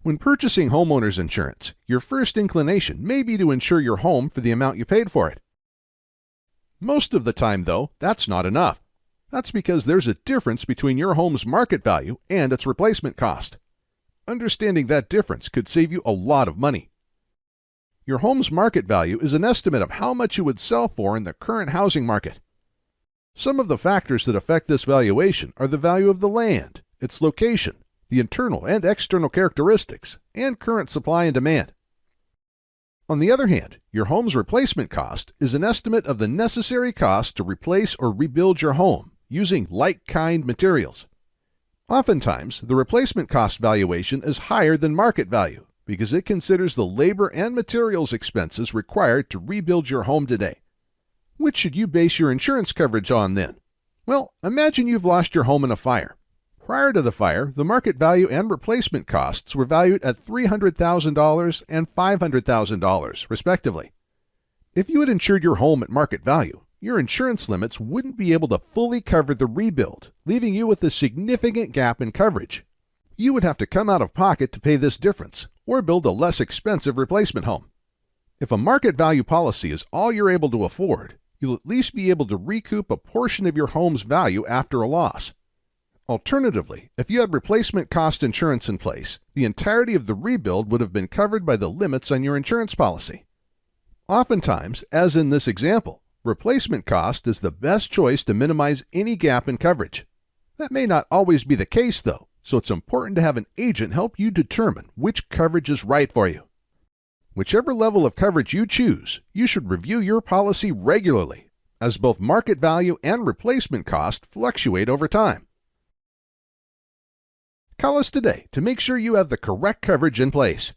When purchasing homeowners insurance, your first inclination may be to insure your home for the amount you paid for it. Most of the time, though, that's not enough. That's because there's a difference between your home's market value and its replacement cost. Understanding that difference could save you a lot of money. Your home's market value is an estimate of how much you would sell for in the current housing market. Some of the factors that affect this valuation are the value of the land, its location, the internal and external characteristics, and current supply and demand. On the other hand, your home's replacement cost is an estimate of the necessary cost to replace or rebuild your home using like-kind materials. Oftentimes, the replacement cost valuation is higher than market value because it considers the labor and materials expenses required to rebuild your home today. Which should you base your insurance coverage on then? Well, imagine you've lost your home in a fire. Prior to the fire, the market value and replacement costs were valued at $300,000 and $500,000, respectively. If you had insured your home at market value, your insurance limits wouldn't be able to fully cover the rebuild, leaving you with a significant gap in coverage. You would have to come out of pocket to pay this difference, or build a less expensive replacement home. If a market value policy is all you're able to afford, you'll at least be able to recoup a portion of your home's value after a loss. Alternatively, if you had replacement cost insurance in place, the entirety of the rebuild would have been covered by the limits on your insurance policy. Oftentimes, as in this example, replacement cost is the best choice to minimize any gap in coverage. That may not always be the case, though, so it's important to have an agent help you determine which coverage is right for you. Whichever level of coverage you choose, you should review your policy regularly, as both market value and replacement cost fluctuate over time. Call us today to make sure you have the correct coverage in place.